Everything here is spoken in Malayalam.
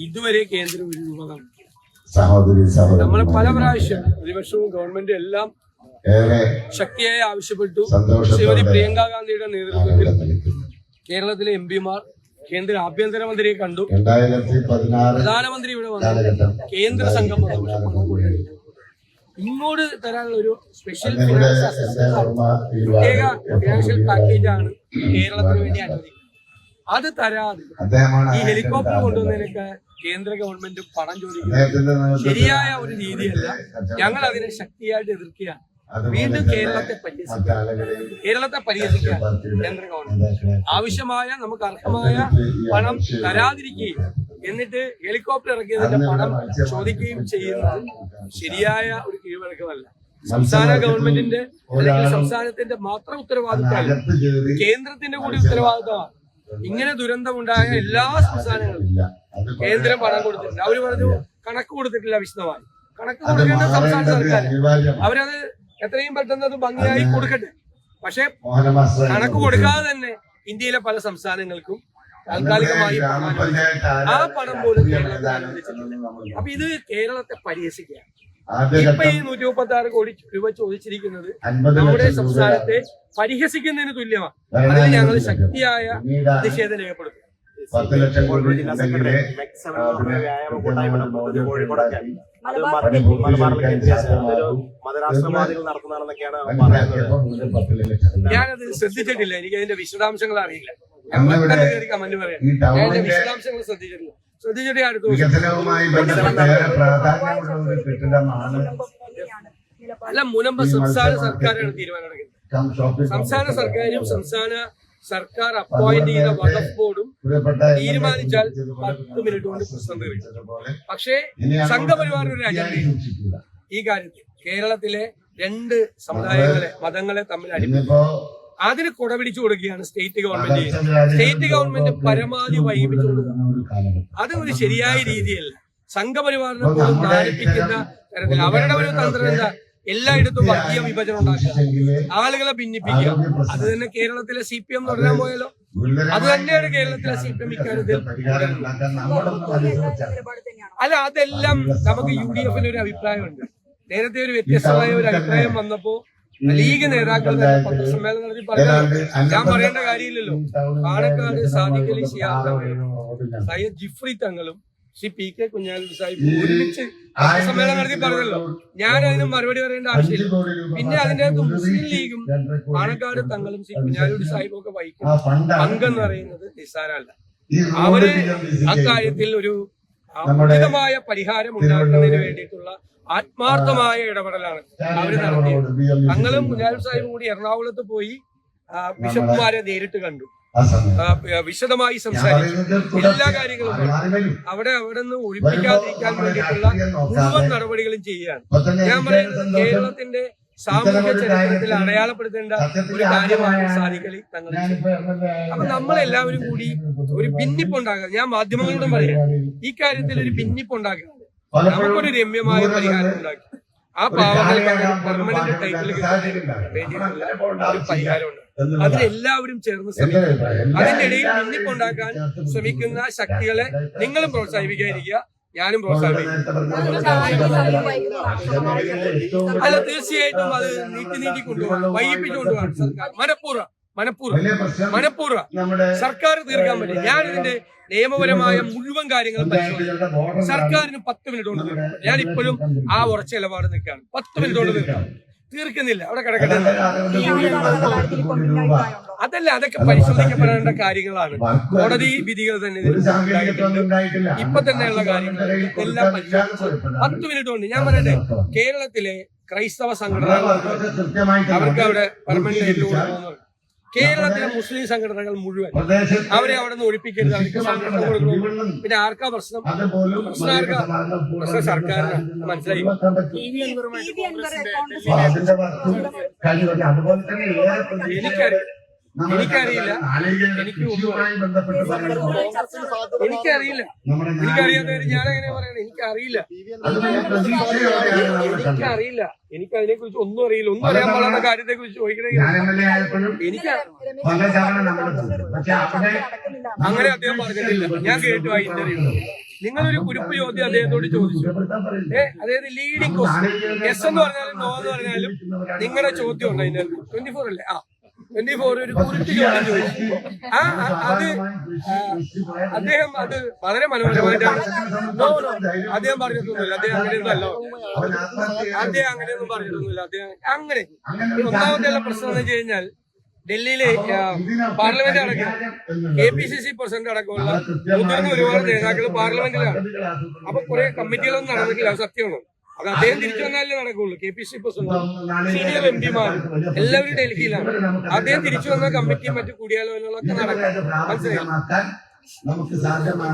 ഇതുവരെ കേന്ദ്രം ഒരു രൂപ നൽകിയില്ല. നമ്മൾ പല പ്രാവശ്യം പ്രതിപക്ഷവും ഗവൺമെന്റും എല്ലാം ശക്തിയായി ആവശ്യപ്പെട്ടു. ശ്രീമതി പ്രിയങ്ക ഗാന്ധിയുടെ നേതൃത്വത്തിൽ കേരളത്തിലെ എംപിമാർ കേന്ദ്ര ആഭ്യന്തരമന്ത്രിയെ കണ്ടു. പ്രധാനമന്ത്രി ഇവിടെ വന്നു. കേന്ദ്ര സംഘം ഇങ്ങോട്ട് തരാനുള്ള ഒരു സ്പെഷ്യൽ ഫിനാൻസ് പ്രത്യേക ഫിനാൻഷ്യൽ പാക്കേജാണ് കേരളത്തിന് വേണ്ടി അനുവദിക്കുന്നത്. അത് തരാതെ ഈ ഹെലികോപ്റ്റർ കൊണ്ടുവന്നതിനൊക്കെ കേന്ദ്ര ഗവൺമെന്റ് പണം ചോദിക്കുന്നത് ശരിയായ ഒരു രീതിയല്ല. ഞങ്ങൾ അതിനെ ശക്തിയായിട്ട് എതിർക്കുകയാണ്. വീണ്ടും കേരളത്തെ പരിഹസിക്കാൻ കേന്ദ്ര ഗവൺമെന്റ് ആവശ്യമായ നമുക്ക് അർഹമായ പണം തരാതിരിക്കുകയും എന്നിട്ട് ഹെലികോപ്റ്റർ ഇറക്കിയതിന്റെ പണം ചോദിക്കുകയും ചെയ്യുന്നത് ശരിയായ ഒരു കീഴ്വഴക്കമല്ല. സംസ്ഥാന ഗവൺമെന്റിന്റെ അല്ലെങ്കിൽ സംസ്ഥാനത്തിന്റെ മാത്രം ഉത്തരവാദിത്തമല്ല, കേന്ദ്രത്തിന്റെ കൂടി ഉത്തരവാദിത്തമാണ്. ഇങ്ങനെ ദുരന്തമുണ്ടായ എല്ലാ സംസ്ഥാനങ്ങളും കേന്ദ്രം പണം കൊടുത്തിട്ടുണ്ട്. അവര് പറഞ്ഞു കണക്ക് കൊടുത്തിട്ടില്ല വിശദമായി. കണക്ക് കൊടുക്കേണ്ട സംസ്ഥാന സർക്കാർ. അവരത് എത്രയും പെട്ടെന്ന് അത് ഭംഗിയായി കൊടുക്കട്ടെ. പക്ഷെ കണക്ക് കൊടുക്കാതെ തന്നെ ഇന്ത്യയിലെ പല സംസ്ഥാനങ്ങൾക്കും താൽക്കാലികമായി ആ പണം പോലും കേരളത്തിൽ അനുവദിച്ചിട്ടില്ല. അപ്പൊ ഇത് കേരളത്തെ പരിഹസിക്കുകയാണ്. ഇപ്പൊ ഈ 136 കോടി രൂപ ചോദിച്ചിരിക്കുന്നത് നമ്മുടെ സംസ്ഥാനത്തെ പരിഹസിക്കുന്നതിന് തുല്യമാണ്. അതിൽ ഞങ്ങൾ ശക്തിയായ പ്രതിഷേധം രേഖപ്പെടുത്തും. 10 ലക്ഷം കോടി ഉണ്ടെങ്കിലേ ഞാനത് ശ്രദ്ധിച്ചിട്ടില്ല. എനിക്ക് അതിന്റെ വിശദാംശങ്ങൾ അറിയില്ല. കമന്റ് പറയാം. ഞാൻ അതിന്റെ വിശദാംശങ്ങൾ ശ്രദ്ധിച്ചിട്ട് അടുത്ത അല്ല, മുൻപ് സംസ്ഥാന സർക്കാരാണ് തീരുമാനമെടുക്കുന്നത്. സംസ്ഥാന സർക്കാരും സംസ്ഥാന സർക്കാർ അപ്പോയിന്റ് ചെയ്ത വഖഫ് ബോർഡും തീരുമാനിച്ചാൽ 10 മിനിറ്റ് കൊണ്ട് പ്രശ്നം തീർക്കും. പക്ഷേ സംഘപരിവാറിന്റെ ഒരു അജണ്ട ഈ കാര്യത്തിൽ കേരളത്തിലെ 2 സമുദായങ്ങളെ മതങ്ങളെ തമ്മിൽ അതിന് കുടപിടിച്ചു കൊടുക്കുകയാണ് സ്റ്റേറ്റ് ഗവൺമെന്റ്. സ്റ്റേറ്റ് ഗവൺമെന്റ് പരമാവധി വൈകിപ്പിച്ചു കൊടുക്കുക. അത് ഒരു ശരിയായ രീതിയല്ല. സംഘപരിവാറിനെ പോലും നാണിപ്പിക്കുന്ന തരത്തിൽ അവരുടെ ഒരു തന്ത്രം എന്താ? എല്ലായിടത്തും വർഗീയ വിഭജനം ഉണ്ടാക്കുക, ആളുകളെ ഭിന്നിപ്പിക്കുക. അത് തന്നെ കേരളത്തിലെ CPM തുടരാൻ പോയാലോ? അത് തന്നെയാണ് കേരളത്തിലെ CPM ഇക്കാര്യത്തിൽ. അല്ല, അതെല്ലാം നമുക്ക് UDF ഒരു അഭിപ്രായമുണ്ട്. നേരത്തെ ഒരു വ്യത്യസ്തമായ ഒരു അഭിപ്രായം വന്നപ്പോ ലീഗ് നേതാക്കൾ തന്നെ പത്രസമ്മേളനം നടത്തി പറഞ്ഞത് ഞാൻ പറയേണ്ട കാര്യമില്ലല്ലോ. പാണക്കാട് സാദിഖ് അലി ശിഹാബ് സയ്യദ് ജിഫ്രി തങ്ങളും ശ്രീ PK കുഞ്ഞാലിക്കുട്ടി സാഹിബ് ഒരുമിച്ച് പത്രസമ്മേളനം നടത്തി പറഞ്ഞല്ലോ. ഞാൻ അതിന് മറുപടി പറയേണ്ട ആവശ്യമില്ല. പിന്നെ അതിന്റെ അകത്ത് മുസ്ലിം ലീഗും പാണക്കാട് തങ്ങളും ശ്രീ കുഞ്ഞാലിക്കുട്ടി സാഹിബും ഒക്കെ വഹിക്കുന്ന പങ്കെന്ന് പറയുന്നത് നിസ്സാരമല്ല. അവര് അക്കാര്യത്തിൽ ഒരു ഉചിതമായ പരിഹാരം ഉണ്ടാക്കുന്നതിന് വേണ്ടിയിട്ടുള്ള ആത്മാർത്ഥമായ ഇടപെടലാണ് അവര് നടത്തിയത്. തങ്ങളും കുഞ്ഞാലിക്കുട്ടി സാഹിബും കൂടി എറണാകുളത്ത് പോയി ബിഷപ്പുമാരെ നേരിട്ട് കണ്ടു, വിശദമായി സംസാരിച്ചു. എല്ലാ കാര്യങ്ങളും അവിടെ നിന്ന് ഒഴിപ്പിക്കാതിരിക്കാൻ വേണ്ടിയിട്ടുള്ള മുഴുവൻ നടപടികളും ചെയ്യുകയാണ്. ഞാൻ പറയുന്നത് കേരളത്തിന്റെ സാമൂഹ്യ ചരിത്രത്തിൽ അടയാളപ്പെടുത്തേണ്ട ഒരു കാര്യമാണ് സാദിഖ് അലി തങ്ങൾ. അപ്പൊ നമ്മളെല്ലാവരും കൂടി ഒരു ഭിന്നിപ്പുണ്ടാക്കുക. ഞാൻ മാധ്യമങ്ങളോടും പറയാം, ഈ കാര്യത്തിൽ ഒരു ഭിന്നിപ്പുണ്ടാക്കുക. നമുക്കൊരു രമ്യമായ പരിഹാരം ഉണ്ടാക്കി ആ പാവങ്ങൾക്ക് പെർമനന്റ് ടൈറ്റിൽ വേണ്ടിയിട്ടുള്ള ഒരു പരിഹാരമുണ്ട്. അതിലെല്ലാവരും ചേർന്ന് ശ്രമിക്കും. അതിന്റെ ഇടയിൽ ഭിന്നിപ്പുണ്ടാക്കാൻ ശ്രമിക്കുന്ന ശക്തികളെ നിങ്ങളും പ്രോത്സാഹിപ്പിക്കാതിരിക്കുക, ഞാനും പ്രോത്സാഹിപ്പിക്കും. അല്ല, തീർച്ചയായിട്ടും അത് നീട്ടി കൊണ്ടുപോകണം, വൈകിപ്പിച്ചുകൊണ്ടുപോകണം. സർക്കാർ മനഃപൂർവ്വം സർക്കാർ തീർക്കാൻ പറ്റും. ഞാനിതിന്റെ നിയമപരമായ മുഴുവൻ കാര്യങ്ങളും പരിശോധിക്കും. സർക്കാരിന് 10 മിനിറ്റ് കൊണ്ട് തീർക്കും. ഞാൻ ഇപ്പോഴും ആ ഉറച്ച നിലപാട് നിൽക്കുകയാണ്. 10 മിനിറ്റ് കൊണ്ട് തീർക്കുന്നില്ല, അവിടെ കിടക്കട്ടെ. അതല്ല, അതൊക്കെ പരിശോധിക്കപ്പെടേണ്ട കാര്യങ്ങളാണ്. കോടതി വിധികൾ തന്നെ ഇപ്പൊ തന്നെയുള്ള കാര്യങ്ങൾ എല്ലാം പരിശോധിച്ച് 10 മിനിറ്റ് കൊണ്ട്. ഞാൻ പറയട്ടെ, കേരളത്തിലെ ക്രൈസ്തവ സംഘടനകൾ അവർക്ക് അവിടെ പെർമനന്റ് കൊടുക്കുന്നു. കേരളത്തിലെ മുസ്ലിം സംഘടനകൾ മുഴുവൻ അവരെ അവിടെ നിന്ന് ഒഴിപ്പിക്കരുത്, അവർക്ക് സംഘടന കൊടുക്കണം. പിന്നെ ആർക്കാ പ്രശ്നം? പ്രശ്നം സർക്കാരിനാണ്. മനസ്സിലായി? എനിക്കറിയില്ല. എനിക്ക് എനിക്കറിയില്ല. എനിക്കറിയാത്തവര് ഞാൻ എങ്ങനെ പറയണേ? എനിക്കറിയില്ല. എനിക്കറിയില്ല. എനിക്ക് അതിനെ കുറിച്ച് ഒന്നും അറിയില്ല. ഒന്നും അറിയാൻ പാടാത്ത കാര്യത്തെ കുറിച്ച് ചോദിക്കണമെങ്കിൽ എനിക്ക് അങ്ങനെ അദ്ദേഹം പറഞ്ഞിട്ടില്ല. ഞാൻ കേട്ടു ആ ഇന്റർവ്യൂ. നിങ്ങളൊരു കുറിപ്പ് ചോദ്യം അദ്ദേഹത്തോട് ചോദിച്ചു. അതായത് ലീഡിങ് ക്വസ്റ്റ്യൻ യെസ് എന്ന് പറഞ്ഞാലും നോ എന്ന് പറഞ്ഞാലും നിങ്ങളുടെ ചോദ്യം ഉണ്ട് അതിന്റെ 24 അല്ലേ? 24 ഒരു കുറിപ്പ് ചോദ്യം ചോദിച്ചു. അത് അദ്ദേഹം അത് വളരെ മനോഹരമായിട്ടാണ്. അദ്ദേഹം പറഞ്ഞിട്ടൊന്നുമില്ല. അദ്ദേഹം അങ്ങനെയൊന്നും അല്ല. അദ്ദേഹം അങ്ങനെയൊന്നും പറഞ്ഞിട്ടൊന്നുമില്ല. അദ്ദേഹം അങ്ങനെ ഒന്നാമത്തെ പ്രശ്നം എന്ന് വെച്ച് കഴിഞ്ഞാൽ ഡൽഹിയിലെ പാർലമെന്റ് അടക്കം KPCC പ്രസിഡന്റ് അടക്കമുള്ള മുതിർന്ന ഒരുപാട് നേതാക്കൾ പാർലമെന്റിലാണ്. അപ്പൊ കുറെ കമ്മിറ്റികളൊന്നും നടന്നിട്ടില്ല. അത് സത്യമാണ്. അത് അദ്ദേഹം തിരിച്ചു വന്നാലേ നടക്കുള്ളൂ. KPCC പ്രസിഡന്റ്, സീനിയർ MP മാരും എല്ലാവരും ഡൽഹിയിലാണ്. അദ്ദേഹം തിരിച്ചു വന്ന കമ്മിറ്റിയും മറ്റു കൂടിയാലോചനകളൊക്കെ നടക്കും. മനസ്സിലായി?